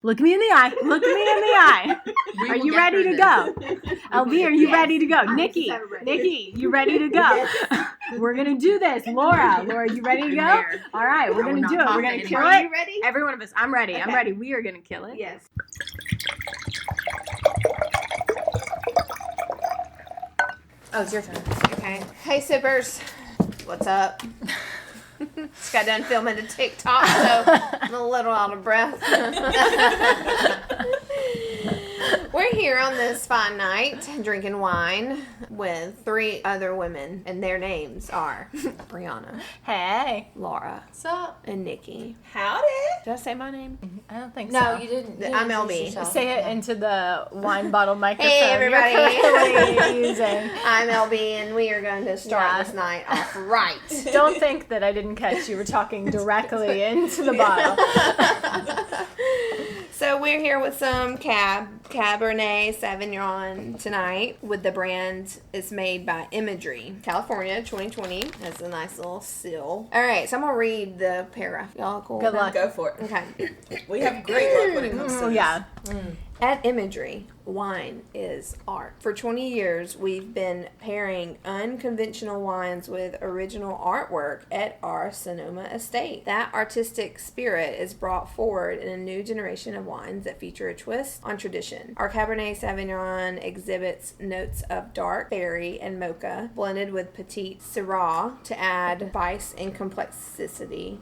Look me in the eye. Look me in the eye. Are you ready to go? LB, are you ready to go? Nikki, you ready to go? Yes. We're going to do this. Laura, you ready to go? All right, we're going to do it. We're going to kill it. Are you ready? Every one of us. I'm ready. Okay. I'm ready. We are going to kill it. Yes. Oh, it's your turn. Okay. Hey, sippers. What's up? Just got done filming a TikTok, so I'm a little out of breath. We're here on this fine night drinking wine with 3 other women, and their names are Brianna, Hey. Laura, What's up? and Nikki. Howdy. Did I say my name? I don't think No, so. you didn't. I'm LB. Say it into the wine bottle microphone. Hey, everybody. You're clearly using. I'm LB, and we are going to start this night off right. Don't think that I didn't catch you were talking directly into the bottle. So we're here with some Cabernet Sauvignon tonight with the brand. It's made by Imagery, California, 2020. Has a nice little seal. All right, so I'm going to read the paragraph. Y'all cool? Good luck. Go for it. Okay. We have great luck when it comes to this. Yeah. At Imagery, wine is art. For 20 years, we've been pairing unconventional wines with original artwork at our Sonoma estate. That artistic spirit is brought forward in a new generation of wines that feature a twist on tradition. Our Cabernet Sauvignon exhibits notes of dark berry and mocha, blended with petite syrah to add spice and complexity.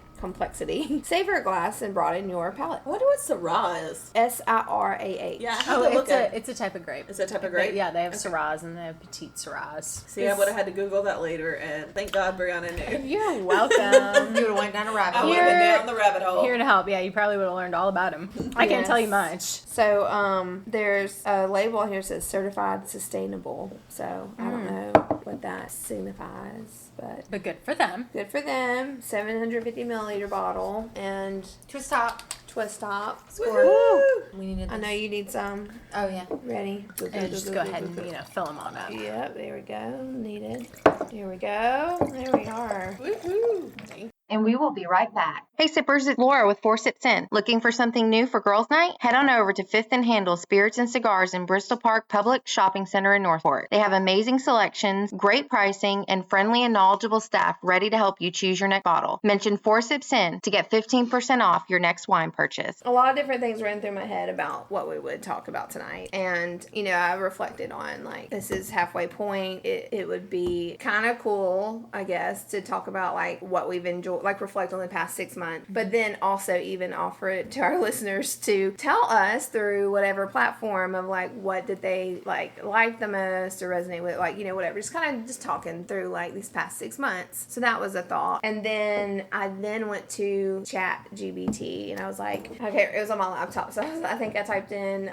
Savor a glass and broaden your palate. I wonder what Syrah is. Sirah. Yeah, I have to look at it. It's a type of grape. It's a type of grape? Yeah, they have Syrahs and they have petite Syrahs. See, I would have had to Google that later, and thank God Brianna knew. You're welcome. You would have went down a rabbit I hole. would have been down the rabbit hole. Here to help. Yeah, you probably would have learned all about him. I can't tell you much. So, there's a label here that says certified sustainable. So, I don't know what that signifies, but But good for them. good for them. 750 milliliter bottle and Twist top. twist top. Woohoo! We needed I know you need some. Oh, yeah. Ready? And just go ahead and, fill them on up. Yep, there we go. Needed. Here we go. There we are. Woohoo! And we will be right back. Hey sippers, it's Laura with 4 Sips In. Looking for something new for girls' night? Head on over to Fifth and Handle Spirits and Cigars in Bristol Park Public Shopping Center in Northport. They have amazing selections, great pricing, and friendly and knowledgeable staff ready to help you choose your next bottle. Mention 4 Sips In to get 15% off your next wine purchase. A lot of different things ran through my head about what we would talk about tonight. And, I reflected on, this is halfway point. It would be kind of cool, I guess, to talk about, what we've enjoyed, reflect on the past 6 months. But then also even offer it to our listeners to tell us through whatever platform of, what did they, like the most or resonate with, whatever. Just kind of just talking through, these past 6 months. So that was a thought. And then I went to ChatGPT and I was like, okay, it was on my laptop. So I think I typed in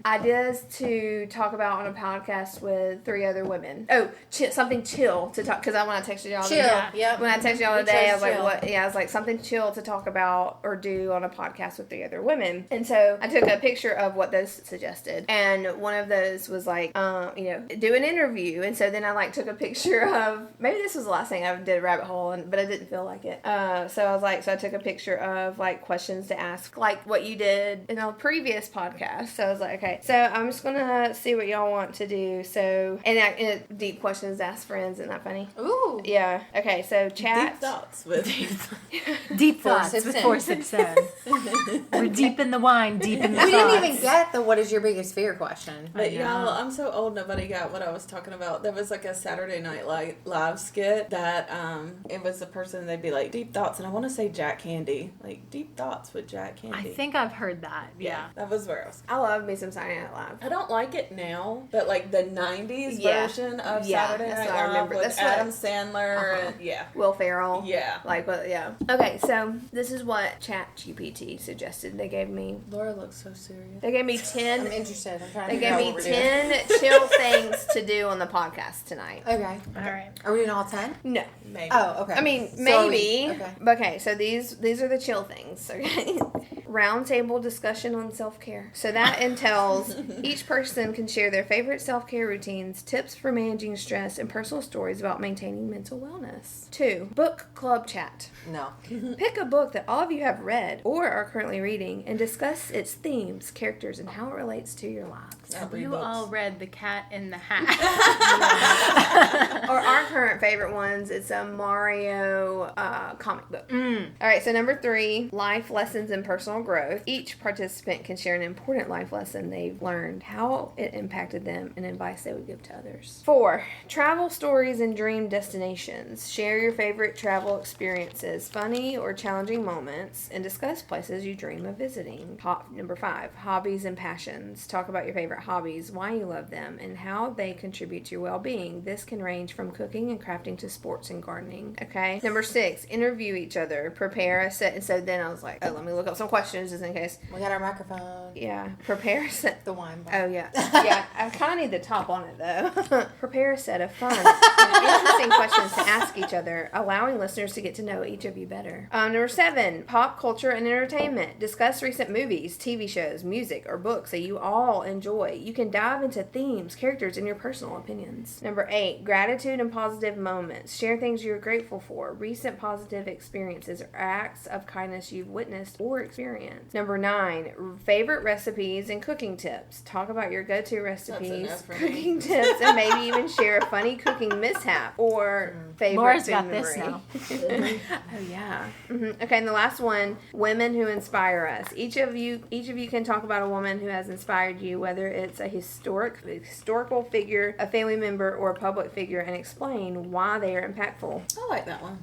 ideas to talk about on a podcast with 3 other women. Oh, something chill to talk, because when I texted y'all Chill, today, when I texted y'all today, I was like, chill. what? Yeah, I was like, something chill to talk about or do on a podcast with 3 other women. And so I took a picture of what those suggested, and one of those was do an interview. And so then I took a picture of, maybe this was the last thing I did a rabbit hole, but I didn't feel like it. So I was so I took a picture of questions to ask, what you did in a previous podcast. So I was like, okay, so I'm just gonna see what y'all want to do. So and deep questions to ask friends. Isn't that funny? Ooh. Yeah. Okay. So chat. Deep thoughts with Deep thoughts Sips with In. 4 Sips In. We're deep in the wine, deep in the We thoughts. didn't even get the what is your biggest fear question. But y'all, I'm so old, nobody got what I was talking about. There was a Saturday Night Live skit that it was a person, they'd be like, deep thoughts, and I want to say Jack Candy. Deep thoughts with Jack Candy. I think I've heard that. Yeah. That was where I was. I love me some Saturday Night Live. I don't like it now, but the 90s Yeah. version of Yeah, Saturday that's Night what I Live remember. with That's what- Adam Sandler and Will Ferrell. Yeah. Yeah. Okay, so this is what ChatGPT suggested. They gave me Laura looks so serious. 10. I'm interested. I'm trying They to gave figure out me what we're doing. 10 chill things to do on the podcast tonight. Okay. All right. Are we doing all 10? No. Maybe. Oh, okay. I mean, So maybe. okay. Okay, so these are the chill things. Okay. roundtable discussion on self-care. So that entails each person can share their favorite self-care routines, tips for managing stress, and personal stories about maintaining mental wellness. 2, book club chat. No. Pick a book that all of you have read or are currently reading and discuss its themes, characters, and how it relates to your lives. I read You books. all read The Cat in the Hat. Or our current favorite ones, it's a Mario comic book. All right, so number 3, life lessons and personal growth. Each participant can share an important life lesson they've learned, how it impacted them, and advice they would give to others. 4, travel stories and dream destinations. Share your favorite travel experiences, funny or challenging moments, and discuss places you dream of visiting. Number 5, hobbies and passions. Talk about your favorite hobbies, why you love them, and how they contribute to your well-being. This can range from cooking and crafting to sports and gardening. Okay. Number 6, interview each other. Prepare a set. And so then I was like, oh, let me look up some questions just in case. We got our microphone. Yeah. Prepare a set. The wine bar. Oh, yeah. Yeah, I kind of need the top on it, though. Prepare a set of fun and interesting questions to ask each other, allowing listeners to get to know each of you better. Number 7, pop culture and entertainment. Discuss recent movies, TV shows, music, or books that you all enjoy. You can dive into themes, characters, and your personal opinions. Number 8, gratitude and positive moments. Share things you're grateful for, recent positive experiences, or acts of kindness you've witnessed or experienced. Number 9, favorite recipes and cooking tips. Talk about your go-to recipes, enough for me. cooking tips, and maybe even share a funny cooking mishap or favorite Laura's food got memory. this now. Oh yeah. Okay, and the last one, women who inspire us. Each of you can talk about a woman who has inspired you, whether it's a historical figure, a family member, or a public figure, and explain why they are impactful. I like that one.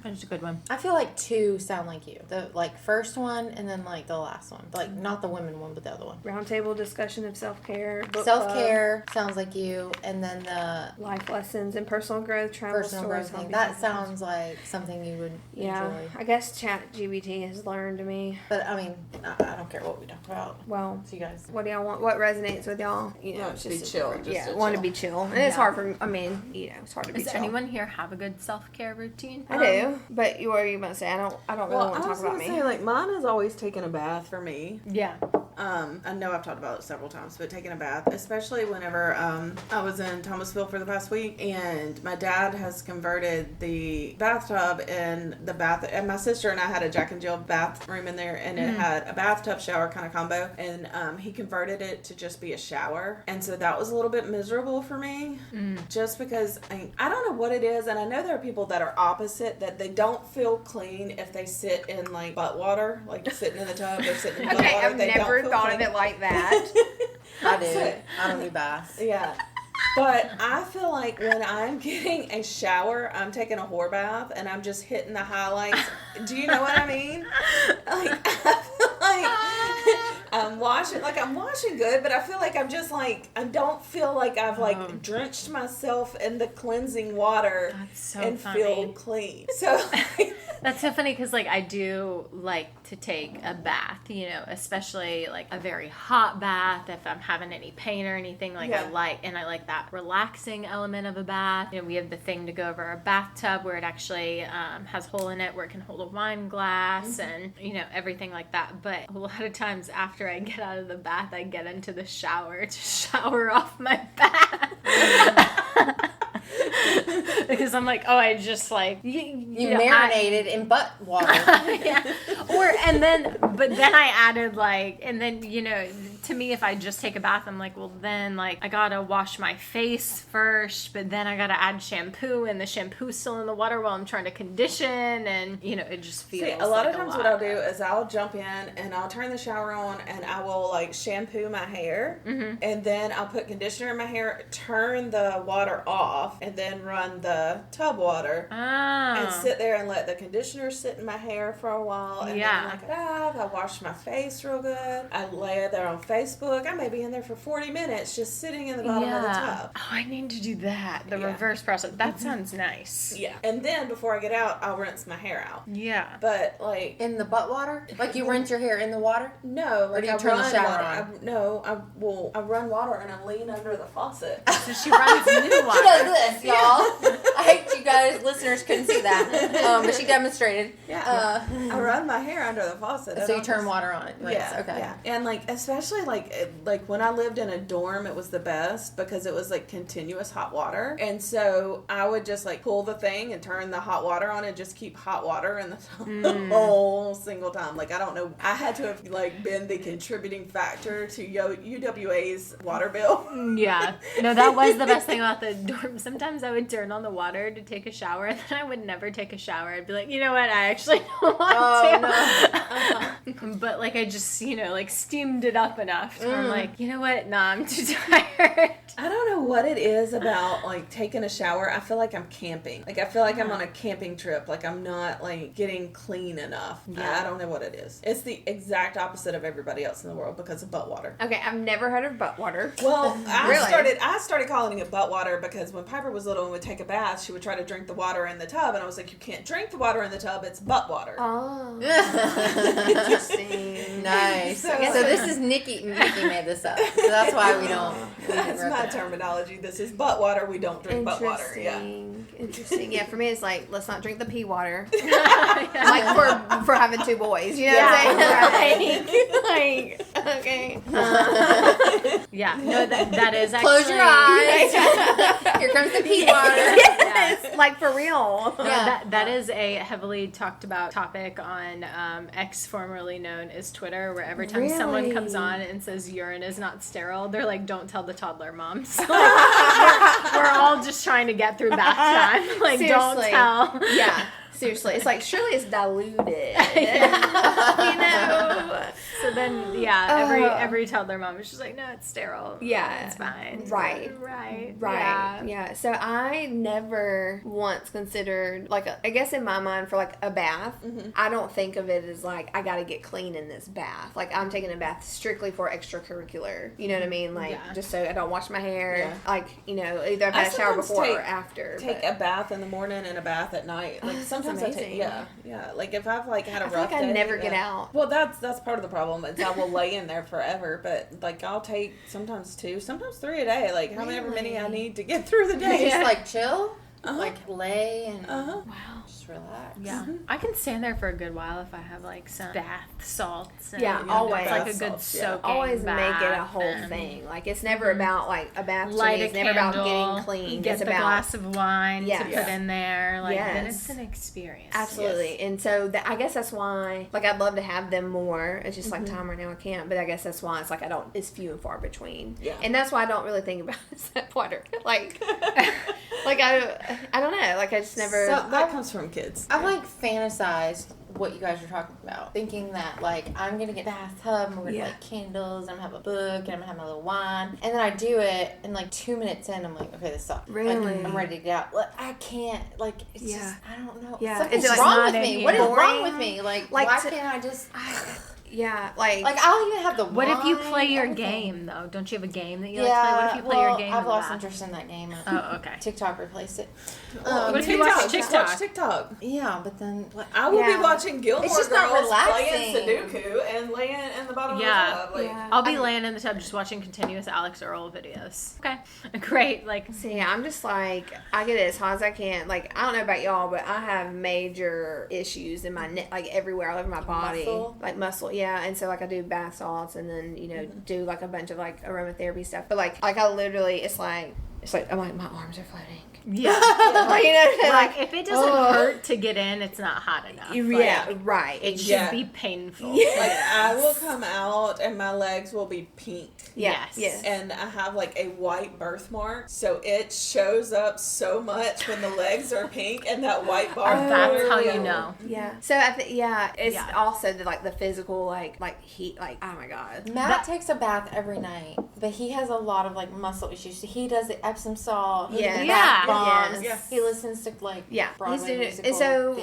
That's a good one. I feel like 2 sound like you. The first one and then the last one. Not the women one, but the other one. Roundtable discussion of self-care, book Self-care sounds like you, and then the club, life lessons and personal growth, travel personal stories. growth thing. hobbies, That sounds like something you would yeah. enjoy. I guess ChatGPT has learned me. But I mean, I don't care what we talk about. Well, So you guys. what do y'all want? What resonates with y'all? You know, Want it's it to be just chill, different- just yeah, a want to chill. be chill, and it's Yeah. hard for. I mean, it's hard to be Does chill. anyone here have a good self-care routine? I do, but what are you about to say? I don't really Well, want I to was talk about gonna me. say, like, mine is always taking a bath for me. Yeah. I know I've talked about it several times, but taking a bath, especially whenever I was in Thomasville for the past week, and my dad has converted the bathtub and the bath, and my sister and I had a Jack and Jill bathroom in there, and it had a bathtub shower kind of combo, and he converted it to just be a shower, and so that was a little bit miserable for me, just because I don't know what it is, and I know there are people that are opposite, that they don't feel clean if they sit in like butt water, like sitting in the tub or sitting in butt Okay, water. I've They don't never feel thought clean. of it like that. I do. I don't do baths. Yeah. But I feel like when I'm getting a shower, I'm taking a whore bath and I'm just hitting the highlights. Do you know what I mean? Like, I feel like I'm washing good, but I feel like I'm just like, I don't feel like I've like drenched myself in the cleansing water That's so and funny. feel clean. So like, That's so funny because, like, I do like to take a bath, you know, especially like a very hot bath if I'm having any pain or anything. Like, Yeah. I like that relaxing element of a bath. You know, we have the thing to go over our bathtub where it actually has a hole in it where it can hold a wine glass and, you know, everything like that. But a lot of times after I get out of the bath, I get into the shower to shower off my bath. Because I'm like, oh, I just like You marinated in butt water. yeah. But then I added like, and then, you know, to me, if I just take a bath, I'm like, well, then like I gotta wash my face first, but then I gotta add shampoo, and the shampoo's still in the water while I'm trying to condition, and you know, it just feels. see, a lot like of times what I'll do is I'll jump in and I'll turn the shower on and I will like shampoo my hair, and then I'll put conditioner in my hair, turn the water off, and then run the tub water. And sit there and let the conditioner sit in my hair for a while. And Yeah. then like a bath. I wash my face real good. I lay it there on Facebook. I may be in there for 40 minutes just sitting in the bottom of the tub. Oh, I need to do that. The Yeah. reverse process. That sounds nice. Yeah. And then before I get out, I'll rinse my hair out. Yeah. But like, In the butt water? Like you rinse your hair in the water? no, like do you I turn the run shower water. on? I run water and I lean under the faucet. So she runs new She water. does this, y'all. I hate you guys, listeners, couldn't see that, but she demonstrated. Yeah. I run my hair under the faucet. So you turn water on it. Right? Yeah, Okay. yeah. And like especially like when I lived in a dorm, it was the best because it was like continuous hot water, and so I would just like pull the thing and turn the hot water on and just keep hot water in the whole single time. Like I don't know, I had to have like been the contributing factor to UWA's water bill. Yeah. No, that was the best thing about the dorm. Sometimes I would turn on the water to take a shower, and then I would never take a shower. I'd be like, you know what? I actually don't want to. But like I just, like steamed it up enough. So I'm like, you know what? Nah, I'm too tired. I don't know what it is about like taking a shower. I feel like I'm camping. Like I feel like I'm on a camping trip. Like I'm not like getting clean enough. I don't know what it is. It's the exact opposite of everybody else in the world because of butt water. Okay, I've never heard of butt water. Well, Really? I started calling it butt water because when Piper was little and would take a bath, she would try to drink the water in the tub, and I was like, you can't drink the water in the tub. It's butt water. Oh, interesting. Nice. So- So this is Nikki. Nikki made this up. So that's why we don't. That's my terminology. This is butt water. We don't drink butt water. Yeah. Interesting. Yeah, for me it's like let's not drink the pee water. Like for having two boys, you know what I'm saying? Like okay. Yeah. No, that is actually. Close your eyes. Here comes the pee water. Yes, like for real. Yeah, that is a heavily talked about topic on X, formerly known as Twitter, where every time someone Really? comes on and says urine is not sterile, they're like, don't tell the toddler moms. we're all just trying to get through bath time. Like, don't Seriously. tell. Yeah. Seriously, it's like surely it's diluted. You know. So then, every toddler mom is just like, no, it's sterile. Yeah. It's fine. Right. Right. Right. Yeah. So I never once considered like I guess in my mind for like a bath, I don't think of it as like I got to get clean in this bath. Like I'm taking a bath strictly for extracurricular. You know what I mean? Like just so I don't wash my hair. Yeah. Like either I've had a shower sometimes before or take- after. Take but a bath in the morning and a bath at night. Like sometimes I take amazing. yeah. Like if I've like had a I feel rough like I day, never get yeah. out. Well, that's part of the problem. Is I will lay in there forever, but like I'll take sometimes 2, sometimes 3 a day. Like however many I need to get through the day. Just like chill, Uh-huh. like lay and Uh-huh. just relax. Yeah. I can stand there for a good while if I have like some bath salts. And, Yeah, always. It's like a Bath good salts, yeah. soaking Always make it a bath whole and thing. Like it's never about like a bath. To Light me, a it's never about candle, getting clean. get It's the about glass of wine to Yes. put Yeah. in there. Like, then Yes. it's an experience. Absolutely. And so I guess that's why, like, I'd love to have them more. It's just like time right now I can't. But I guess that's why it's like it's few and far between. Yeah. And that's why I don't really think about that water. Like, I don't know. Like, I just never. So- That comes from kids. I've like fantasized what you guys are talking about, thinking that like I'm gonna get a bathtub and we're gonna light candles and I'm gonna have a book and I'm gonna have my little wine, and then I do it and like 2 minutes in I'm like, okay, this sucks. Really? Like, I'm ready to get out. Like, I can't. Like it's Yeah. just I don't know. Yeah. Something's Is it, like, wrong not with me. in What is you? wrong with me? Like Like why to- can't I just yeah. Like I'll even have the What if you wine, play your everything. game though? Don't you have a game that you like to play? What if you play your game? I've in the lost bath? interest in that game. Oh, okay. TikTok replaced it. What if you watch TikTok? Watch TikTok. Yeah, but then like, I will be Yeah. watching Gilmore It's just not Girls playing relaxing. Sudoku and laying in the bottom Yeah. of the tub. Like, Yeah. I'll be laying in the tub just watching continuous Alex Earl videos. Okay, great. Like, See, I'm just like, I get it as hot as I can. Like, I don't know about y'all, but I have major issues in my neck, like everywhere all over my body. Muscle? Like muscle, yeah. And so, like, I do bath salts and then, do like a bunch of like aromatherapy stuff. But like I literally, it's like, I'm like, my arms are floating. yeah, Like, like if it doesn't hurt to get in, it's not hot enough. yeah, Like, right. it should Yeah. be painful. like I will come out and my legs will be pink. Yes. Yes. And I have like a white birthmark, so it shows up so much when the legs are pink and that white bar. That's how you know. Yeah. So I think it's Yeah. also the physical like heat, like, oh my god. Matt takes a bath every night, but he has a lot of like muscle issues. He does the Epsom salt. He does the Yes. bath Yeah. bombs. Yes. He listens to like Yeah. Broadway He's doing it. musical And so-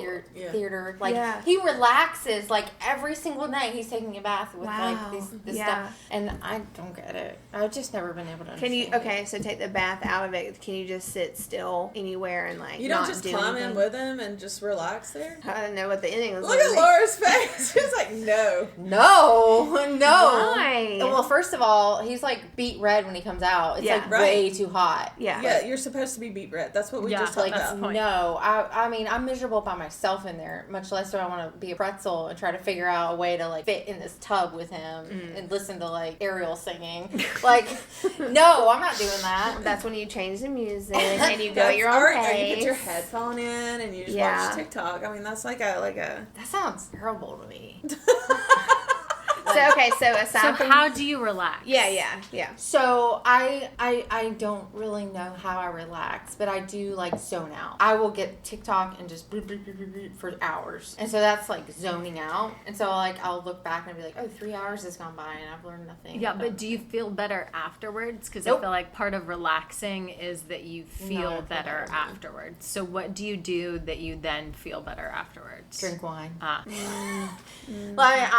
theater. Like Yeah. he relaxes like every single night. He's taking a bath with Wow. like this Yeah. stuff, and I don't get it. I've just never been able to. Can you understand okay? So take the bath out of it. Can you just sit still anywhere and like You don't not just do climb in anything? with him and just relax there? I don't know what the ending was. Look at Laura's face. She's like, no. it. No, no. Why? Well, Well, first of all, he's like beet red when he comes out. It's Yeah. like Right. way too hot. Yeah. Yeah, you're supposed to be beet red. That's what we Yeah, just talked Like, that's about. the point. no, I mean, I'm miserable by myself in there. Much less do I want to be a pretzel and try to figure out a way to like fit in this tub with him and listen to like Ariel singing. Like, no, I'm not doing that. That's when you change the music and you go at That's your own art, pace. and you put your headphone in and you just Yeah. watch TikTok. I mean, that's like a. That sounds terrible to me. So okay, so aside So from how do you relax? yeah. So I don't really know how I relax, but I do like zone out. I will get TikTok and just bloop, bloop, bloop, bloop, bloop for hours, and so that's like zoning out. And so like I'll look back and be like, oh, 3 hours has gone by and I've learned nothing. Yeah, but do you feel better afterwards? Because Nope. I feel like part of relaxing is that you feel I feel better better. afterwards. So what do you do that you then feel better afterwards? drink wine. Ah, Like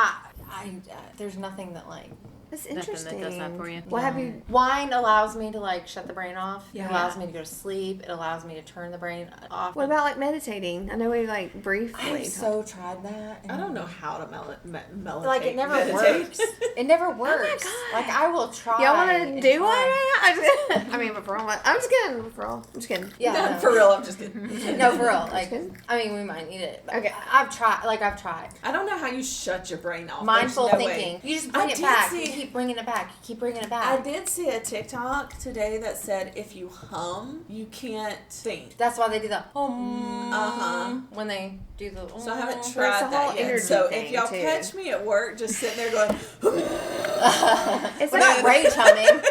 there's nothing that like That's Nothing that interesting. does that for you. What have you? wine allows me to like shut the brain off. Yeah. It allows me to go to sleep. It allows me to turn the brain off. What about like meditating? I know we like briefly. I've so tried that. I don't know how to meditate. Like it never meditate. works. It never works. Like I will try. Y'all want and to do one? try. I mean, but for all, I'm just kidding. For all, I'm just kidding. Yeah, No, no. for real, I'm just kidding. No, for real. Like, kidding. I mean, we might need it. But Okay. I've tried. Like, I've tried. I don't know how you shut your brain off. Mindful There's no thinking. way. You just bring I it did back. see- You keep bringing it back. You keep bringing it I back. did see a TikTok today that said if you hum, you can't think. That's why they do the Uh-huh. when they do the. So I haven't But it's tried a whole that yet. energy So thing, if y'all too. catch me at work just sitting there going, It's We're like not rage humming.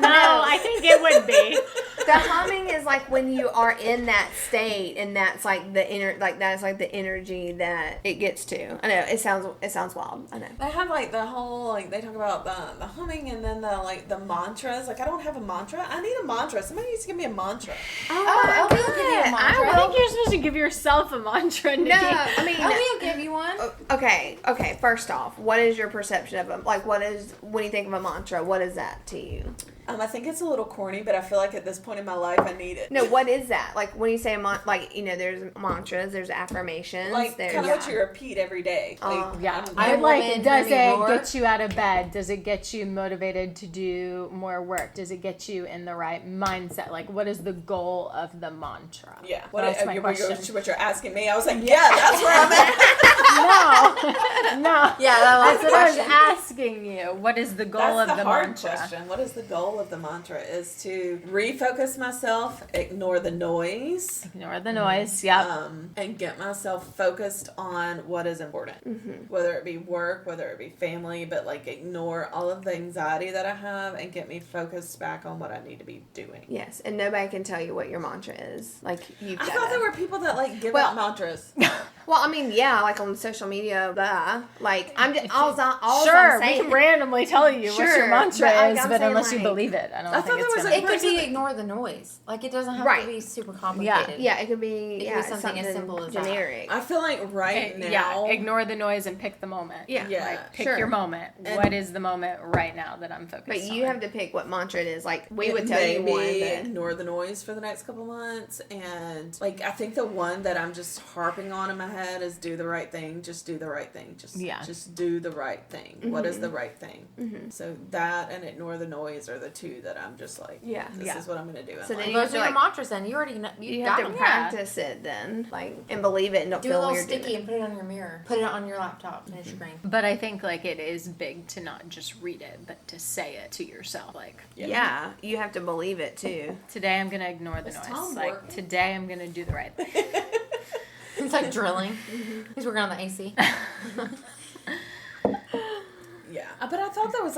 no, I think it would be. the humming is like when you are in that state, and that's like the that's like the energy that it gets to. I know it sounds wild. I know. they have like the whole like they talk about the humming and then the mantras. Like I don't have a mantra. I need a mantra. Somebody needs to give me a mantra. Oh, Ellie will give you a mantra. I think you're supposed to give yourself a mantra, Nikki. No, I mean. Ellie will give you one. Okay. First off, what is your perception of them? Like, when you think of a mantra, what is that to you? I think it's a little corny, but I feel like at this point in my life I need it. No, what is that? Like, when you say there's mantras, there's affirmations, Like there's kind of what you repeat every day. Like, Yeah, I I like. woman, Does hear me it roar. get you out of bed? Does it get you motivated to do more work? Does it get you in the right mindset? Like, what is the goal of the mantra? yeah. That's my question. What you're asking me? I was like, yeah, that's where I'm at. No, Yeah, that's that's what I was asking you. What is the goal That's of the the hard mantra? question. What is the goal of the mantra? Is to refocus myself, ignore the noise, Ignore the noise. Yep. and get myself focused on what is important. Whether it be work, whether it be family, but like ignore all of the anxiety that I have and get me focused back on what I need to be doing. Yes, and nobody can tell you what your mantra is. Like, you've I got thought to. there were people that like give Well- out mantras. Well, I mean, yeah, like on social media, blah. Like, I'm just all Sure, I'm we saying. can randomly tell you what your Sure, mantra but, like, is, I'm but saying, unless you like- believe it, I don't I think thought it's there was gonna. a- It could person be that- ignore the noise. Like it doesn't have Right. to be super complicated. Yeah, it could be It could be something as simple as that. generic. I feel like right now. Yeah, ignore the noise and pick the moment. Yeah. Yeah. Like, pick Sure. your moment. And- What is the moment right now that I'm focused But on? you have to pick what mantra it is. Like, we would tell Maybe you one, but ignore the noise for the next couple months, and like I think the one that I'm just harping on in my head is do the right thing. Just do the right thing. Just do the right thing. What is the right thing? So that and ignore the noise are the two that I'm just like, Yeah. this Yeah. is what I'm gonna do. In So then life. you Those have are to, your like, mantras. Then you already know. you got have to them. practice it then, like, and believe it and don't Do a feel little weird doing sticky it. and put it on your mirror. Put it on your laptop. Finish screen. But I think like it is big to not just read it, but to say it to yourself. Like Yeah, you have to believe it too. today I'm gonna ignore the Is noise. Tom Like working? today I'm gonna do the right thing. It's like drilling. He's working on the AC. Yeah, but I thought there was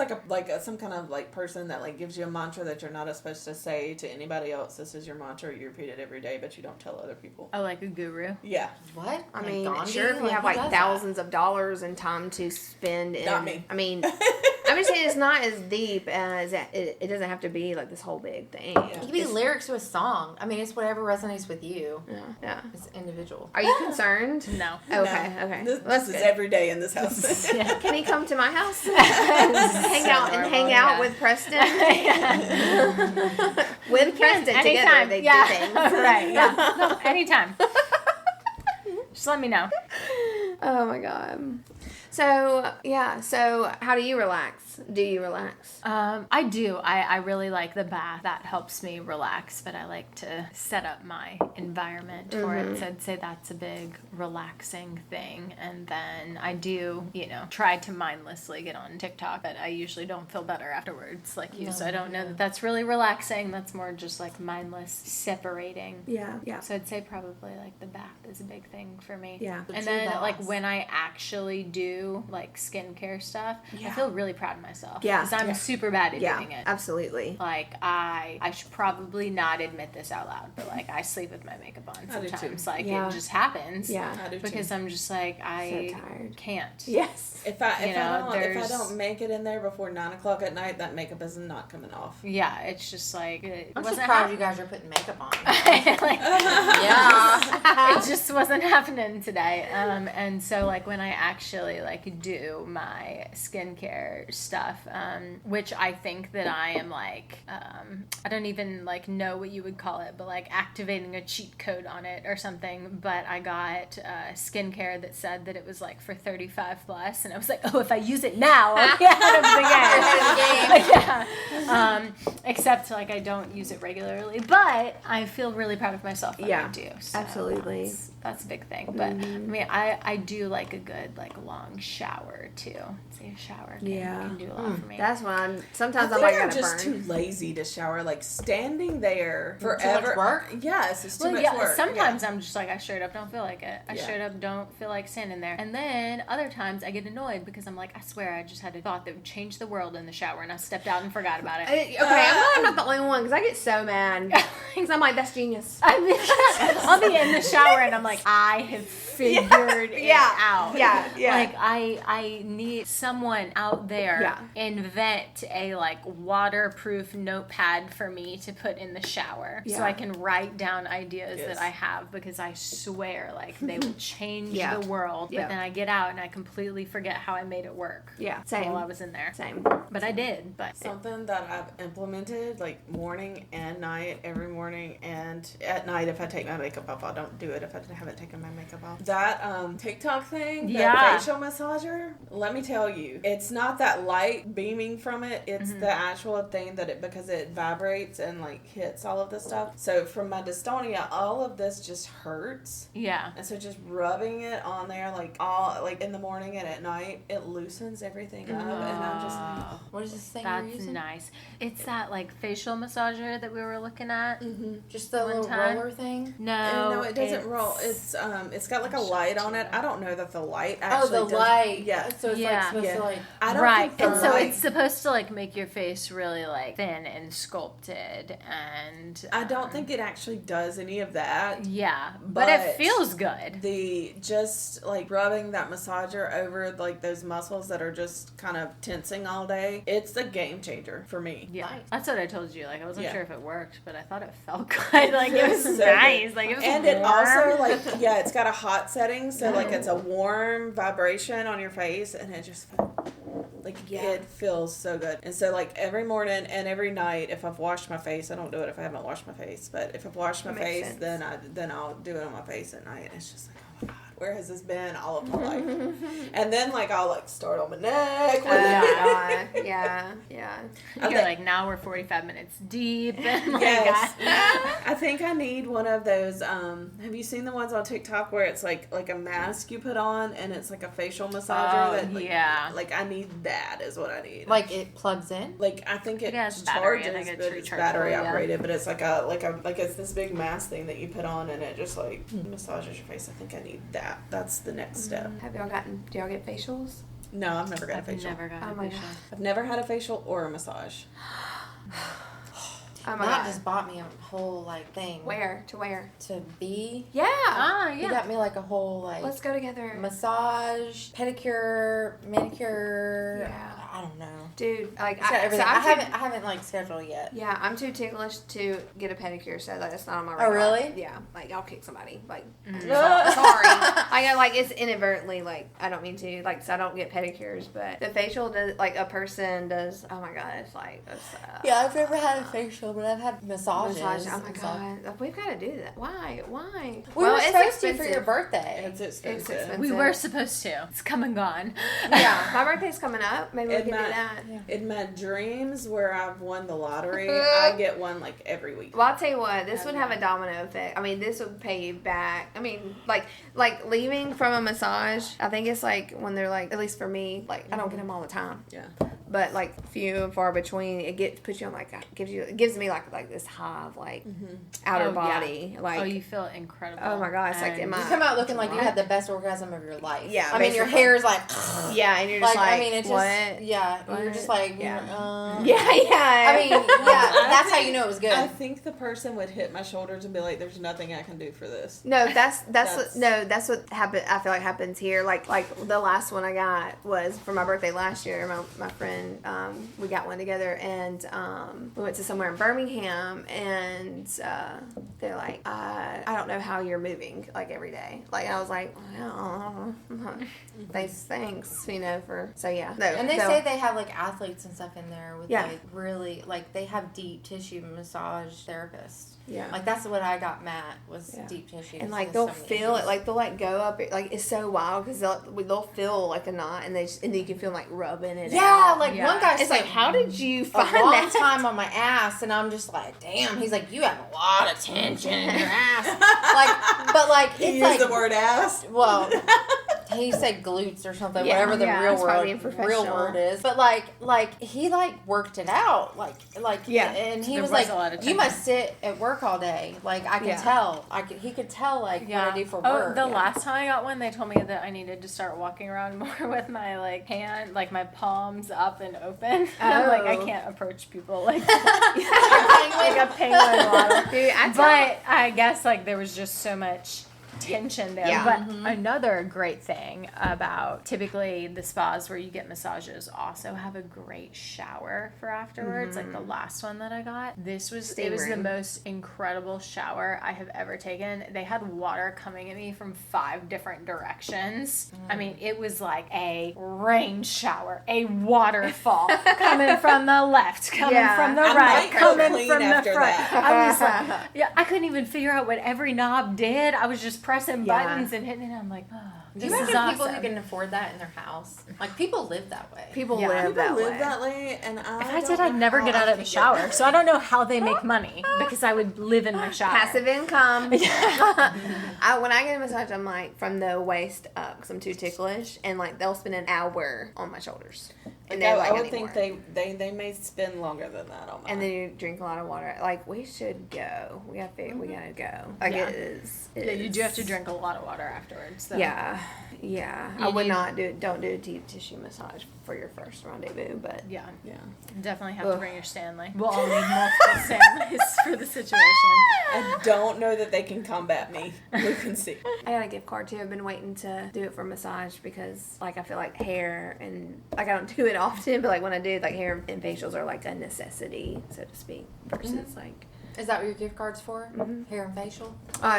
some kind of like person that like gives you a mantra that you're not supposed to say to anybody else. This is your mantra. You repeat it every day, but you don't tell other people. Oh, like a guru. Yeah, What? I Like mean, Gandhi? sure, if you have who like does thousands of dollars and time to spend in. Not me. I mean, I'm just saying it's not as deep as it doesn't have to be like this whole big thing. that? It could be lyrics to a song. I mean, it's whatever resonates with you. Yeah. It's individual. Are you concerned? No. Okay, No, okay. This That's is good. every day in this house. Can he come to my house? hang out and hang out with Preston. With Preston together, Anytime. they Yeah. do things. Right. Yeah. No, anytime. Just let me know. Oh my god. So yeah. So how do you relax? Do you relax? I do. I really like the bath. That helps me relax, but I like to set up my environment for it. So I'd say that's a big relaxing thing. And then I do, try to mindlessly get on TikTok, but I usually don't feel better afterwards like you. So I don't know that that's really relaxing. That's more just like mindless separating. Yeah. So I'd say probably like the bath is a big thing for me. Yeah. And then like when I actually do like skincare stuff, I feel really proud of myself. Yeah. Because I'm super bad at doing it. Absolutely. Like I should probably not admit this out loud, but like I sleep with my makeup on I do too. sometimes. Like Yeah. it just happens. Yeah. I do too. Because I'm just like I tired. can't. Yes. If I there's- don't make it in there before 9:00 at night, that makeup is not coming off. Yeah, it's just like it I'm wasn't surprised you guys are putting makeup on. like, Yeah. it just wasn't happening today. And so like when I actually like do my skincare stuff, which I think that I am like, I don't even like know what you would call it, but like activating a cheat code on it or something. But I got skincare that said that it was like for 35 plus, and I was like, oh, if I use it now, I'll be ahead of the game. Yeah. Except like I don't use it regularly, but I feel really proud of myself when I do. So absolutely. That's a big thing. But I mean, I do like a good like long shower too. Say a shower can do a lot for me. That's why sometimes I I'm think like, I'm gotta just burn. too lazy to shower. Like standing there forever. Too much work? Yes, it's too Well, much yeah, work. sometimes I'm just like, I straight up don't feel like it. I Yeah. straight up don't feel like standing there. And then other times I get annoyed because I'm like, I swear I just had a thought that would change the world in the shower, and I stepped out and forgot about it. Okay, I'm not the only one because I get so mad because I'm like, that's genius. I mean, I'll be in the shower and I'm like, I have figured it out. Yeah. Like I need someone out there invent a like waterproof notepad for me to put in the shower so I can write down ideas that I have, because I swear like they will change the world. But then I get out and I completely forget how I made it work. Yeah, same. While I was in there. Same. But I did. But Something that I've implemented like morning and night, every morning and at night if I take my makeup off. I don't do it if I haven't taken my makeup off. That TikTok thing, that facial massager, let me tell you, it's not that light beaming from it. It's the actual thing that because it vibrates and like hits all of this stuff. So from my dystonia, all of this just hurts. yeah. And so just rubbing it on there like in the morning and at night, it loosens everything up. And I'm just What is this thing you're That's using? nice. It's that like facial massager that we were looking at. Just the One little time. roller thing? no, it doesn't roll. It's got like a light on it. I don't know that the light Oh, actually the does, light. Yeah. So it's like supposed to like. I don't Right, think the and so light, it's supposed to like make your face really like thin and sculpted, and I don't think it actually does any of that. yeah, but it but feels good. The just like rubbing that massager over like those muscles that are just kind of tensing all day, it's a game changer for me. Yeah, Nice. that's what I told you. Like I wasn't Yeah. sure if it worked, but I thought it felt good. Like it was So nice. good. Like it was And warm. it also like it's got a hot setting, so like it's a warm vibration on your face, and it just like it feels so good. And so like every morning and every night, if I've washed my face, I don't do it if I haven't washed my face, but if I've washed my That makes face, sense. then I'll do it on my face at night. And it's just like, oh my god, where has this been all of my life? And then like I'll like start on my neck. Yeah. You're Okay. like, now we're 45 minutes deep, and like Yes. I think I need one of those. Have you seen the ones on TikTok where it's like a mask you put on and it's like a facial massager? Oh, that, like, yeah. Like I need that is what I need. Like it plugs in? Like I think it has battery. I charges, think it's but it's rechargeable, battery yeah. operated. But it's like it's this big mask thing that you put on and it just like massages your face. I think I need that. That's the next step. Do y'all get facials? No, I've never got a I've facial. never got Oh a my facial. I've never had a facial or a massage. Oh my Matt god. just bought me a whole like thing. Where? To where? To be. Yeah. Ah, He yeah. got me like a whole like Let's go together. massage, pedicure, manicure. Yeah. I I don't know. Dude, like It's got everything. I'm I haven't like scheduled yet. Yeah, I'm too ticklish to get a pedicure, so that's not on my Oh, radar. really? Yeah, like I'll kick somebody. Like, sorry. I like it's inadvertently. Like I don't mean to. Like, so I don't get pedicures, but the facial does. Like a person does. Oh my god, it's like. It's, Yeah, I've never had a facial, but I've had massages. massage. Oh my and stuff. god, we've got to do that. Why? We were supposed to for your birthday. It's expensive. expensive. We were supposed to. It's come and gone. Yeah, my birthday's coming up. Maybe we In can my- do that. In my dreams where I've won the lottery, I get one like every week. Well, I'll tell you what. This would have a domino effect. I mean, this would pay you back. I mean, like leaving from a massage. I think it's like when they're like, at least for me, like I don't get them all the time. Yeah. But like few and far between, it puts you on like it gives me like this high of like outer Oh, yeah. body. Like Oh, you feel incredible. oh my god, it's like And- in my You come out looking like you had the best orgasm of your life. Yeah, I mean, your basically. hair is like. yeah, and you're just like, I mean, it's what? just yeah. You're What? just like Yeah. yeah. I mean, yeah. That's how think- you know it was good. I think the person would hit my shoulders and be like, "There's nothing I can do for this." No, that's That's- that's what happened. I feel like happens here. Like the last one I got was for my birthday last year. My friend, we got one together, and we went to somewhere in Birmingham, and they're like, I don't know how you're moving like every day. Like I was like, well, thanks, you know, for so yeah. No, And they so- say they have like athletes and stuff in there with Yeah. like really like they have deep tissue massage therapists. yeah. Like that's what I got Matt was Yeah. deep tissue. And He like has they'll so many feel it, issues. like they'll like go up, like it's so wild because they'll feel like a knot, and and you can feel like rubbing it yeah, out. like Yeah. one guy It's said like, how did you a find long that? time on my ass, and I'm just like, damn. He's like, you have a lot of tension in your ass. Like, but like He it's used like the word ass. well. He said glutes or something, Yeah, whatever the yeah, real it's probably word professional. is. But like he like worked it out, like Yeah. and he There was was like, a lot of you tension. must sit at work all day. Like I can Yeah. tell, he could tell like what I do for work. The Yeah. last time I got one, they told me that I needed to start walking around more with my like hand, like my palms up and open. I'm like, I Oh. can't approach people like like a penguin waddle. Dude, But I guess like there was just so much tension there. Yeah. But another great thing about typically the spas where you get massages also have a great shower for afterwards. Like the last one that I got, it was Steam the room. most incredible shower I have ever taken. They had water coming at me from 5 different directions. I mean, it was like a rain shower, a waterfall coming from the left, coming Yeah. from the I right, might go coming clean from the after front. that. I was like, yeah, I couldn't even figure out what every knob did. I was just pressing Yeah. buttons and hitting it. I'm like, oh, Do this you is imagine people awesome. who can afford that in their house? Like people live that way. people Yeah. live People that live way. that way, and If I don't did, know I'd never how get I out of the could shower. So I don't know how they make money because I would live in my shower. Passive income. When I get a massage, I'm like from the waist up because I'm too ticklish, and like they'll spend an hour on my shoulders, and Like, they I like would think they may spend longer than that on mine. And then you drink a lot of water. Like we should go. We gotta go. Like Yeah. it is. Yeah, you do have to drink a lot of water afterwards. So. Yeah. I You would need- not don't do a deep tissue massage for your first rendezvous, but Yeah. yeah, Definitely have to Ugh. bring your Stanley. We'll all need multiple Stanleys for the situation. I don't know that they can combat me. We can see. I got a gift card too. I've been waiting to do it for massage because like I feel like hair and like I don't do it often, but like when I do, like hair and facials are like a necessity, so to speak, versus like Is that what your gift card's for? Hair and facial?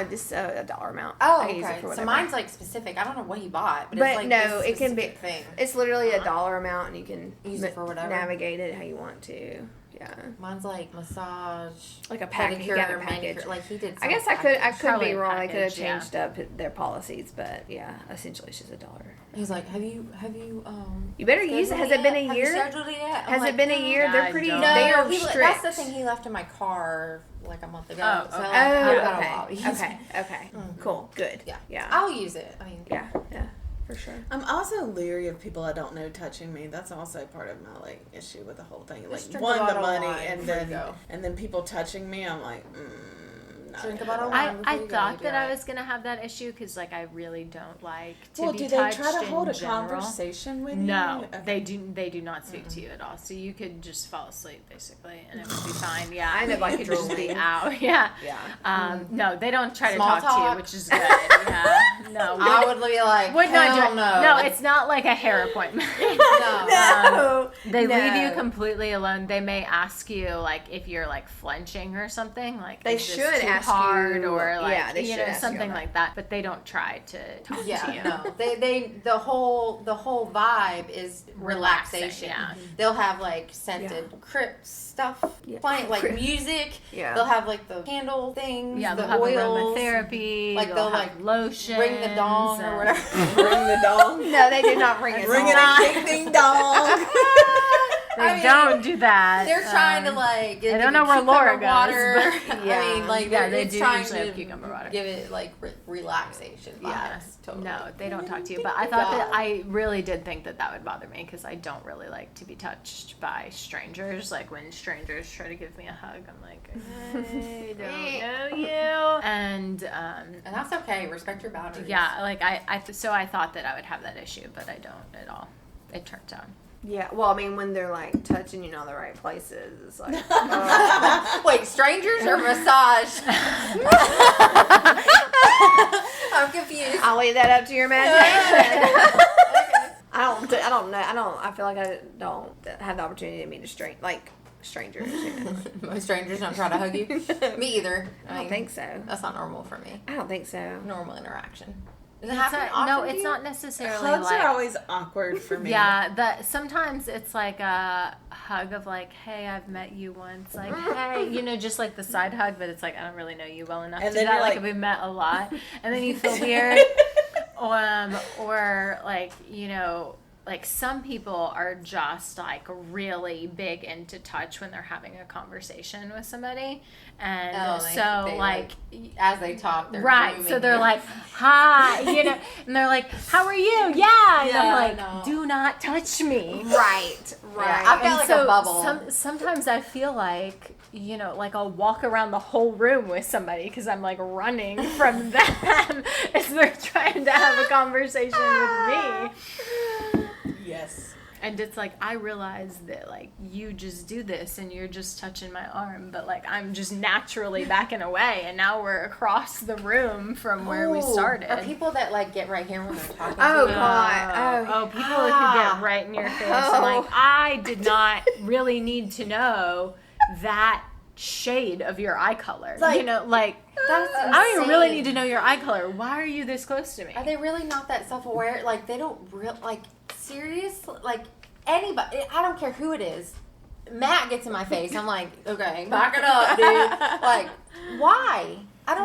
just a dollar amount. Oh, I use it okay. for So whatever. mine's like specific. I don't know what he bought, but, But it's like no, this it can be- specific thing. It's literally a dollar amount, and you can Use it for whatever. navigate it how you want to. Yeah, Mine's like massage, like a package. You pedicure, got a package. manicure. Like he did. I guess some I could package. be Probably a wrong. I could have package, yeah. changed up their policies, but yeah, essentially it's just a dollar. He's like, have you You better use it. Has it been a Have you year? scheduled it yet? I'm Has like, it been a year? Yeah, They're I pretty. don't. They are he, strict. that's the thing. He left in my car like a month ago. Oh, so okay. I've Oh, got a okay. while to use Okay. it. Okay. Cool. Good. Yeah. Yeah. I'll use it. I mean, Yeah. For sure. I'm also leery of people I don't know touching me. That's also part of my like issue with the whole thing. Like Just drink a one, the bottle of money, wine and before you then go. and then people touching me. I'm like, Drink a bottle of wine. I before you go, thought you'd be that I right. was gonna have that issue because like I really don't like to Well, be do they touched try to hold in a general. conversation with No, you? they do not speak to you at all. So you could just fall asleep basically, and it would be fine. Yeah, I end up, like, you could just be drooling. out. Yeah. Yeah. No, they don't try Small to talk to you, talk. which is good. Yeah. No. I would be like, Would not hell do no. No, it's not like a hair appointment. no. No. They leave you No. completely alone. They may ask you like if you're like flenching or something, like They is this should too ask hard you- or like yeah, they you should know ask you something all that. like that. But they don't try to talk to you. Yeah, no. The whole vibe is Relaxing, relaxation. yeah. They'll have like scented crypt stuff playing, like Crypt. music. Yeah. They'll have like the candle things, Yeah, the they'll have oils. aromatherapy. Like, they'll, have like, lotion. Ring the dong or whatever. Ring the dong. No, they do not ring it. Ring it on. a ding ding dong. They don't do that. They're trying to like. I don't know where Laura goes, Water. but- Yeah. I mean, like Yeah, they're they it's do trying usually to have cucumber water. give it like relaxation vibes. Yeah. Totally. No, they don't talk to you. But I thought that I really did think that that would bother me because I don't really like to be touched by strangers. Like when strangers try to give me a hug, I'm like, I don't know you. And And that's okay. Respect your boundaries. yeah, like so I thought that I would have that issue, but I don't at all. It turns out. Yeah, well, I mean, when they're like touching you in all the right places, it's like, Wait, strangers or massage? I'm confused. I'll leave that up to your imagination. I don't know. I feel like I don't have the opportunity to meet strangers. Most strangers don't try to hug you. Me either. I don't think so. That's not normal for me. I don't think so. Normal interaction. Does it It's happen not- often no, to it's you? not necessarily Hugs like are always awkward for me. yeah, sometimes it's like a hug of like, hey, I've met you once, like, hey, you know, just like the side hug, but it's like I don't really know you well enough And to do then that. you're Like, like- we've met a lot, and then you feel weird, or like you know. Like some people are just like really big into touch when they're having a conversation with somebody, and as they talk, they're right, so grooming they're you. like, hi, you know, and they're like, how are you? Yeah, and Yeah, I'm like, no. do not touch me. Right. Yeah, I've got And like so a bubble. sometimes I feel like, you know, like I'll walk around the whole room with somebody because I'm like running from them as they're trying to have a conversation with me. Yes. And it's like, I realize that, like, you just do this and you're just touching my arm, but, like, I'm just naturally backing away, and now we're across the room from where we Ooh, started. Are people that like get right here when they're talking Oh, to you? God. Oh, people who get right in your face. And, like, I did not really need to know that shade of your eye color. Like, you know, like, That's I don't even really insane. need to know your eye color. Why are you this close to me? Are they really not that self-aware? Like, they don't like, serious? Like, anybody, I don't care who it is. Matt gets in my face. I'm like, okay, back it up, dude. Like, why? I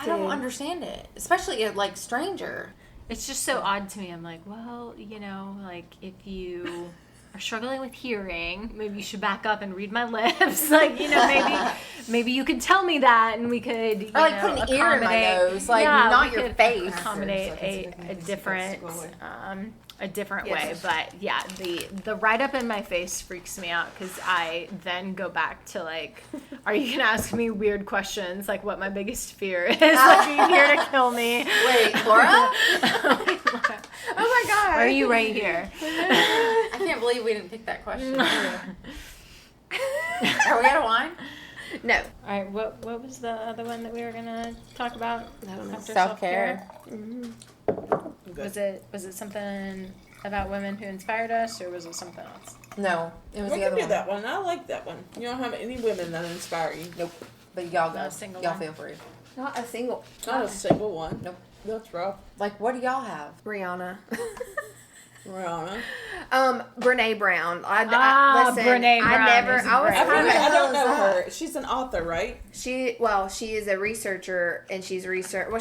don't understand it. Especially a, like, stranger. It's just so odd to me. I'm like, well, you know, like if you are struggling with hearing, maybe you should back up and read my lips. Like, you know, maybe you could tell me that, and we could, you Or, like, know, put an ear in my accommodate- nose, like, yeah, not we your could face. Accommodate a different way. But yeah, the right up in my face freaks me out because I then go back to like, are you gonna ask me weird questions like what my biggest fear is? Like, are you here to kill me? Wait, Laura? Oh my God. Are you right here? I can't believe we didn't pick that question. Are we out of wine? No. All right, what was the other one that we were gonna talk about? After Self-care. Was it something about women who inspired us, or was it something else? No, it was We the can other do one. that one. I like that one. You don't have any women that inspire you. Nope. But y'all Not go. a single Y'all one. feel free. Not a single. Not a single one. Nope. That's rough. Like, what do y'all have? Rihanna. Rihanna. Brene Brown. Listen, Brene Brown I is was great. I, kind really, I of, don't know her. She's an author, right? she is a researcher, and she's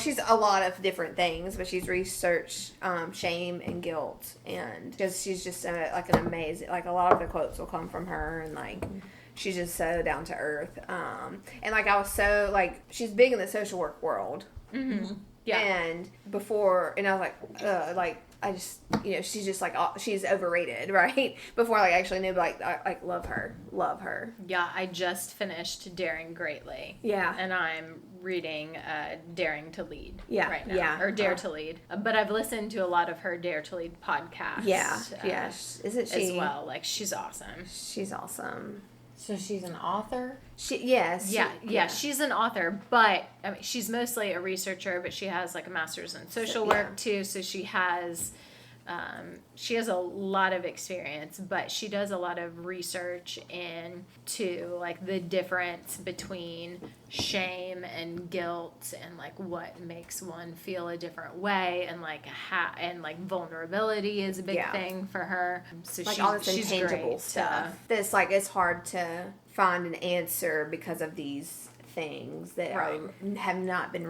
she's a lot of different things, but she's researched shame and guilt, and because she's just like an amazing, like a lot of the quotes will come from her, and like she's just so down to earth, and like I was so like she's big in the social work world. Yeah. And before, and I was like I just, she's just like, she's overrated, right? Before I actually knew, like, I love her. Yeah, I just finished Daring Greatly. Yeah. And I'm reading Daring to Lead right now. Yeah. Or Dare to Lead. But I've listened to a lot of her Dare to Lead podcasts. Yeah. Isn't she? As well. Like, she's awesome. She's awesome. So she's an author? She's an author, but I mean, she's mostly a researcher, but she has like a master's in social work too. So she has a lot of experience, but she does a lot of research into like the difference between shame and guilt and like what makes one feel a different way, and like vulnerability is a big thing for her. So like all this intangible stuff. That's like, it's hard to find an answer because of these things that have not been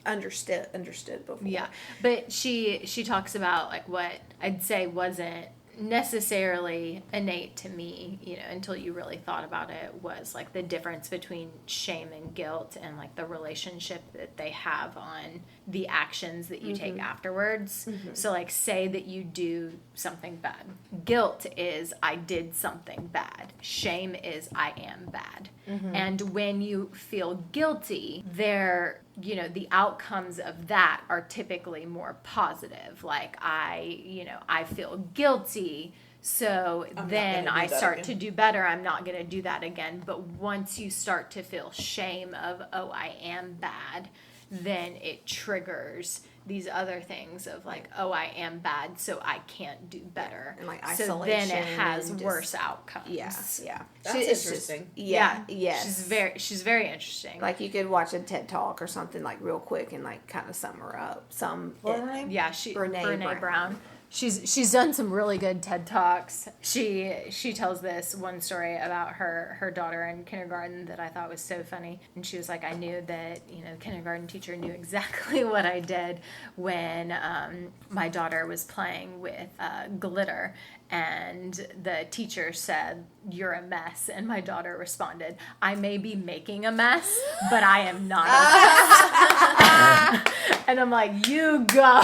understood before. Yeah, but she talks about like what I'd say wasn't necessarily innate to me, until you really thought about it, was like the difference between shame and guilt and like the relationship that they have on the actions that you take afterwards. So like, say that you do something bad. Guilt is I did something bad. Shame is I am bad. And when you feel guilty, the outcomes of that are typically more positive. Like I feel guilty, so then I start to do better. I'm not going to do that again. But once you start to feel shame of, oh, I am bad, then it triggers these other things of like, oh, I am bad, so I can't do better. And like so isolation. then it has worse outcomes. Yeah. That's interesting. Yes. She's very interesting. Like, you could watch a TED Talk or something like real quick and like kind of sum her up. Brene Brown. She's done some really good TED Talks. She tells this one story about her daughter in kindergarten that I thought was so funny. And she was like, I knew that, the kindergarten teacher knew exactly what I did when my daughter was playing with glitter. And the teacher said, "You're a mess." And my daughter responded, "I may be making a mess, but I am not a mess." And I'm like, you go.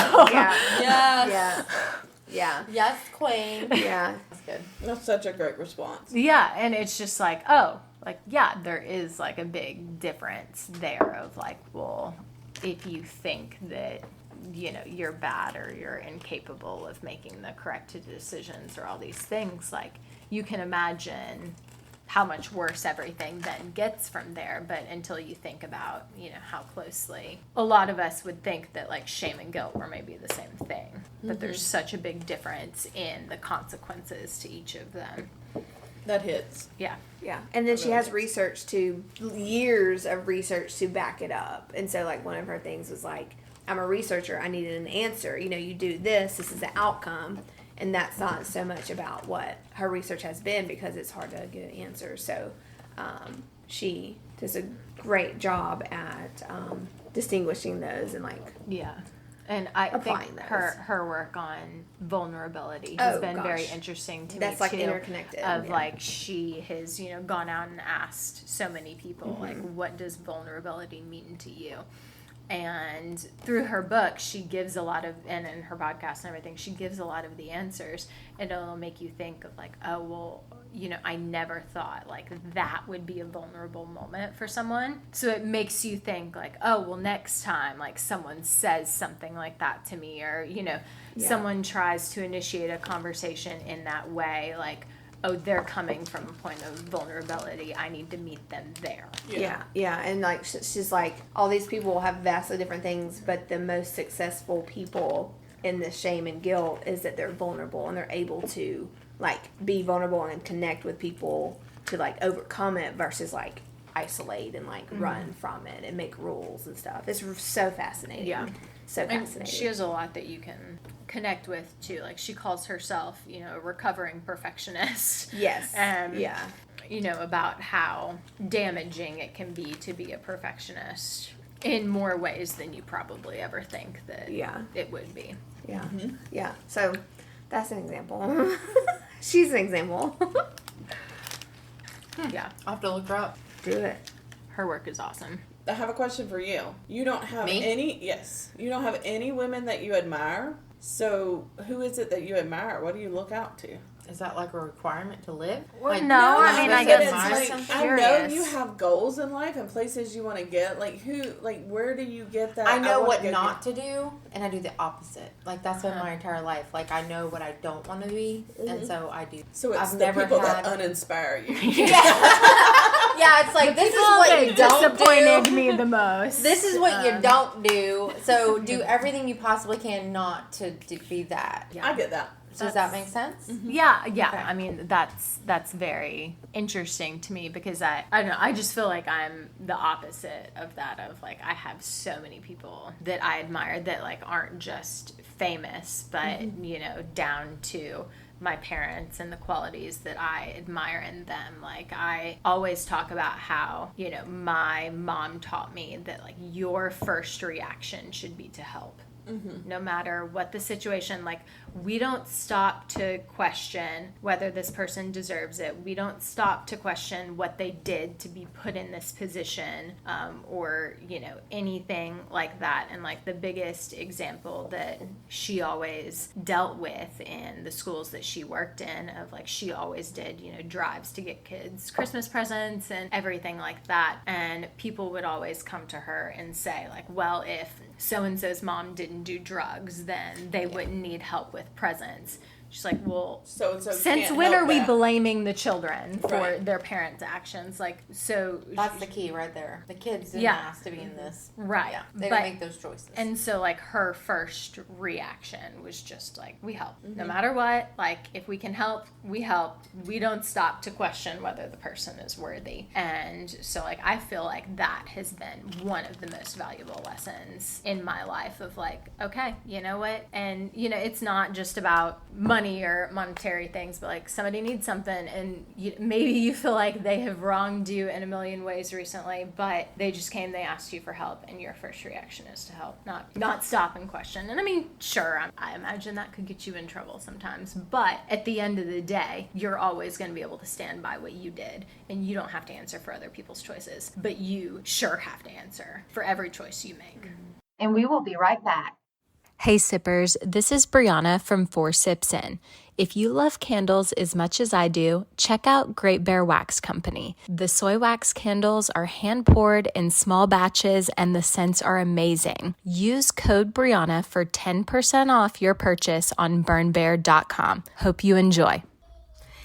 Yeah. Yes, queen. Yeah. That's good. That's such a great response. Yeah, and it's just like, oh, like, yeah, there is like a big difference there of like, well, if you think that, you're bad or you're incapable of making the correct decisions or all these things, like, you can imagine how much worse everything then gets from there. But until you think about, how closely a lot of us would think that like shame and guilt were maybe the same thing, but there's such a big difference in the consequences to each of them. That hits. Yeah. And then she has years of research to back it up. And so like, one of her things was like, I'm a researcher, I needed an answer. You do this is the outcome. And that's not so much about what her research has been, because it's hard to get an answer. So she does a great job at distinguishing those and like And I applying think those. her work on vulnerability has been very interesting to me. That's like too, interconnected. Of like, she has gone out and asked so many people like, what does vulnerability mean to you? And through her book, she gives a lot of, and in her podcast and everything, she gives a lot of the answers. And it'll make you think of like, oh, well, I never thought like that would be a vulnerable moment for someone. So it makes you think like, oh, well, next time like someone says something like that to me, or, someone tries to initiate a conversation in that way, like, oh, they're coming from a point of vulnerability, I need to meet them there. Yeah. And like, she's like, all these people have vastly different things, but the most successful people in the shame and guilt is that they're vulnerable and they're able to like be vulnerable and connect with people to like overcome it versus like isolate and like run from it and make rules and stuff. It's so fascinating. Yeah. So fascinating. And she has a lot that you can connect with too. Like, she calls herself, a recovering perfectionist. Yes. About how damaging it can be to be a perfectionist in more ways than you probably ever think that it would be. Yeah. Yeah. So that's an example. She's an example. Yeah. I'll have to look her up. Do it. Her work is awesome. I have a question for you. You don't have Me? You don't have any women that you admire So, who is it that you admire? What do you look out to? Is that like a requirement to live? Well, Like, no, I mean, I guess it's it's like, just I know curious. you have goals in life and places you want to get. Like, where do you get that? I know wanna what go not to do, and I do the opposite. Like, that's been my entire life. Like, I know what I don't want to be, and so I do. So it's I've the never people had- that uninspire you. Yeah, it's like, this is People what that you don't disappointed do. me the most. This is what you don't do. So do everything you possibly can not to be that. I get that. Does that make sense? Yeah. Okay. I mean, that's very interesting to me because I don't know. I just feel like I'm the opposite of that. Of like, I have so many people that I admire that like aren't just famous, but you know, down to my parents and the qualities that I admire in them. Like, I always talk about how, you know, my mom taught me that like your first reaction should be to help. No matter what the situation, like, we don't stop to question whether this person deserves it. We don't stop to question what they did to be put in this position, or, you know, anything like that. And like the biggest example that she always dealt with in the schools that she worked in, of like, she always did, you know, drives to get kids Christmas presents and everything like that. And people would always come to her and say like, well, if so-and-so's mom didn't do drugs, then they wouldn't need help with presents. She's like, well, So since when are we blaming the children for their parents' actions? Like, so That's the key right there. The kids didn't Yeah. ask to be in this. right. Yeah, they But- didn't make those choices. And so, like, her first reaction was just like, we help. No matter what, like, if we can help, we help. We don't stop to question whether the person is worthy. And so, like, I feel like that has been one of the most valuable lessons in my life of like, okay, you know what? And, you know, it's not just about money or monetary things, but like somebody needs something and maybe you feel like they have wronged you in a million ways recently, but they just came, they asked you for help, and your first reaction is to help, not stop and question. And I mean, sure, I imagine that could get you in trouble sometimes, but at the end of the day, you're always going to be able to stand by what you did, and you don't have to answer for other people's choices, but you sure have to answer for every choice you make. And we will be right back. Hey sippers, this is Brianna from 4 Sips In. If you love candles as much as I do, check out Great Bear Wax Company. The soy wax candles are hand poured in small batches and the scents are amazing. Use code Brianna for 10% off your purchase on burnbear.com. Hope you enjoy.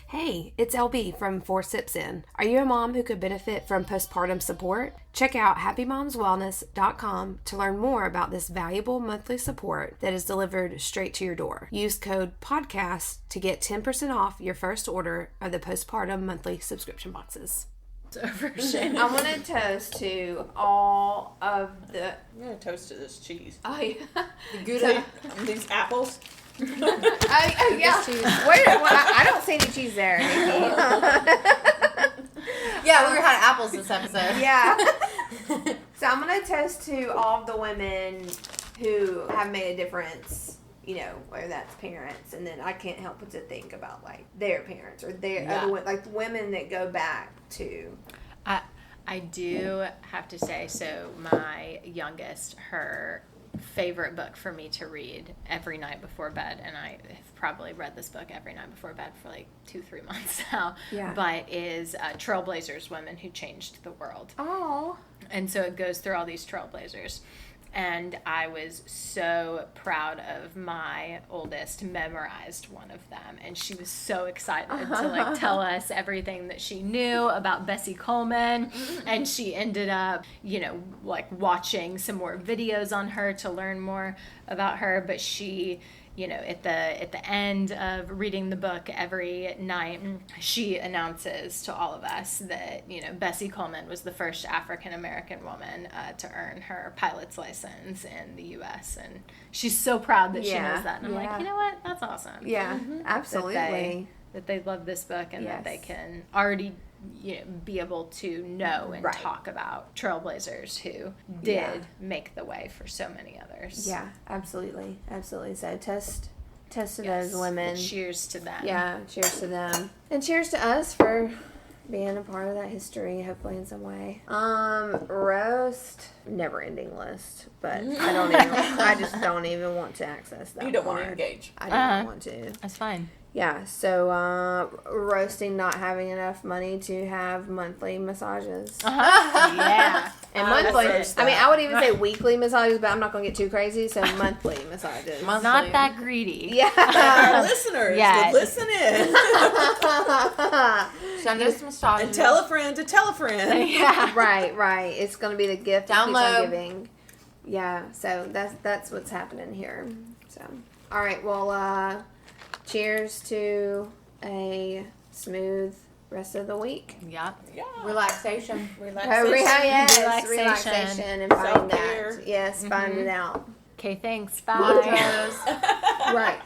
Hey, it's LB from 4 Sips In. Are you a mom who could benefit from postpartum support? Check out happymomswellness.com to learn more about this valuable monthly support that is delivered straight to your door. Use code PODCAST to get 10% off your first order of the postpartum monthly subscription boxes. I want to toast to all of the... I'm going to toast to this cheese. Oh, yeah. These apples. Yeah. I don't see any cheese there, Nikki. yeah, we were having apples this episode. Yeah. So I'm going to toast to all of the women who have made a difference, you know, whether that's parents, and then I can't help but to think about, like, their parents or their other, like, women that go back to... I do have to say, so my youngest, her favorite book for me to read every night before bed, and I have probably read this book every night before bed for like 2-3 months now, but is Trailblazers, Women Who Changed the World. Oh. And so it goes through all these trailblazers. And I was so proud of my oldest, memorized one of them. And she was so excited to like tell us everything that she knew about Bessie Coleman. And she ended up, you know, like watching some more videos on her to learn more about her. But she, you know, at the end of reading the book every night, she announces to all of us that, you know, Bessie Coleman was the first African-American woman to earn her pilot's license in the U.S. And she's so proud that she knows that. And I'm like, you know what? That's awesome. Yeah, absolutely. That they love this book and that they can already, you know, be able to know and talk about trailblazers who did make the way for so many others. Yeah, absolutely. Absolutely. So toast to those women. Cheers to them. Yeah, cheers to them. And cheers to us for being a part of that history, hopefully in some way. Roast, never ending list, but I just don't even want to access that. You don't want part. to engage. I don't want to. That's fine. Yeah, so roasting not having enough money to have monthly massages. Yeah. And monthly, roast I mean, that. I would even say weekly massages, but I'm not going to get too crazy, so monthly massages. Not that greedy. Our Yeah. listeners Yeah. would listen in. Send us massages. And tell a friend to tell a friend. Yeah. Right. It's going to be the gift that keeps Download. on giving. Yeah, so that's what's happening here. So, all right, well, cheers to a smooth rest of the week. Yep. Relaxation. Yes, Relaxation. relaxation and find Self-care. that. Yes, find it out. Okay, thanks. Bye. Right.